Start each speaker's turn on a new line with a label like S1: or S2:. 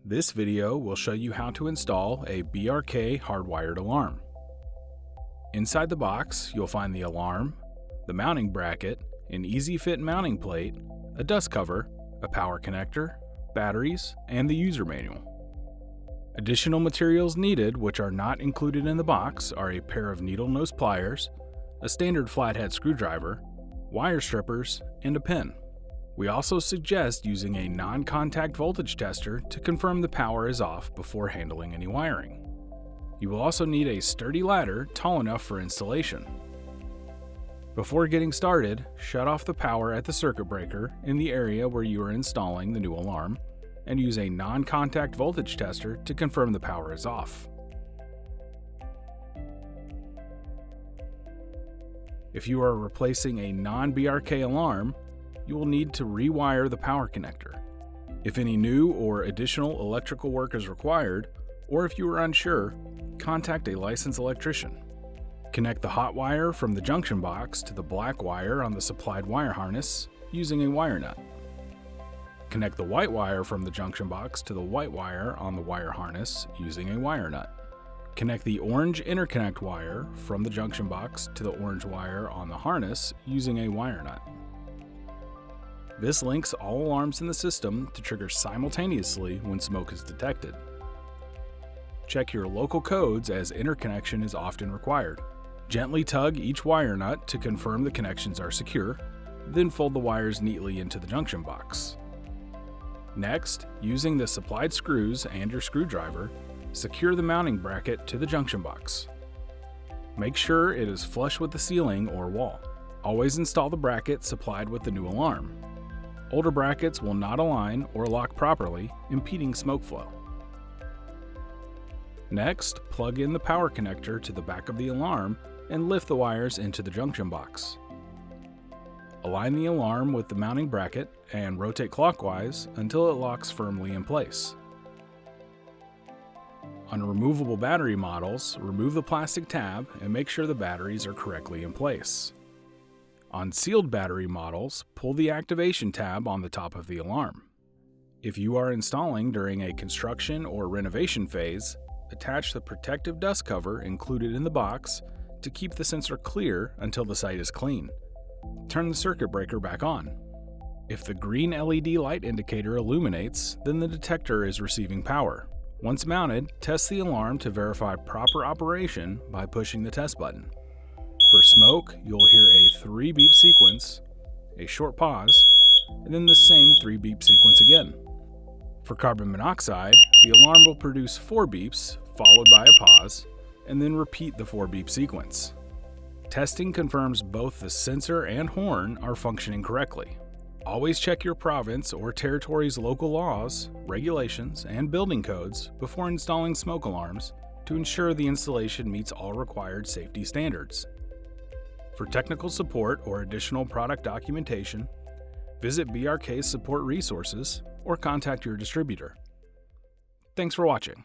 S1: This video will show you how to install a BRK hardwired alarm. Inside the box, you'll find the alarm, the mounting bracket, an easy fit mounting plate, a dust cover, a power connector, batteries, and the user manual. Additional materials needed, which are not included in the box, are a pair of needle nose pliers, a standard flathead screwdriver, wire strippers, and a pin. We also suggest using a non-contact voltage tester to confirm the power is off before handling any wiring. You will also need a sturdy ladder tall enough for installation. Before getting started, shut off the power at the circuit breaker in the area where you are installing the new alarm, and use a non-contact voltage tester to confirm the power is off. If you are replacing a non-BRK alarm, you will need to rewire the power connector. If any new or additional electrical work is required, or if you are unsure, contact a licensed electrician. Connect the hot wire from the junction box to the black wire on the supplied wire harness using a wire nut. Connect the white wire from the junction box to the white wire on the wire harness using a wire nut. Connect the orange interconnect wire from the junction box to the orange wire on the harness using a wire nut. This links all alarms in the system to trigger simultaneously when smoke is detected. Check your local codes as interconnection is often required. Gently tug each wire nut to confirm the connections are secure, then fold the wires neatly into the junction box. Next, using the supplied screws and your screwdriver, secure the mounting bracket to the junction box. Make sure it is flush with the ceiling or wall. Always install the bracket supplied with the new alarm. Older brackets will not align or lock properly, impeding smoke flow. Next, plug in the power connector to the back of the alarm and lift the wires into the junction box. Align the alarm with the mounting bracket and rotate clockwise until it locks firmly in place. On removable battery models, remove the plastic tab and make sure the batteries are correctly in place. On sealed battery models, pull the activation tab on the top of the alarm. If you are installing during a construction or renovation phase, attach the protective dust cover included in the box to keep the sensor clear until the site is clean. Turn the circuit breaker back on. If the green LED light indicator illuminates, then the detector is receiving power. Once mounted, test the alarm to verify proper operation by pushing the test button. For smoke, you'll hear a 3-beep sequence, a short pause, and then the same 3-beep sequence again. For carbon monoxide, the alarm will produce 4 beeps, followed by a pause, and then repeat the 4-beep sequence. Testing confirms both the sensor and horn are functioning correctly. Always check your province or territory's local laws, regulations, and building codes before installing smoke alarms to ensure the installation meets all required safety standards. For technical support or additional product documentation, visit BRK's support resources or contact your distributor. Thanks for watching.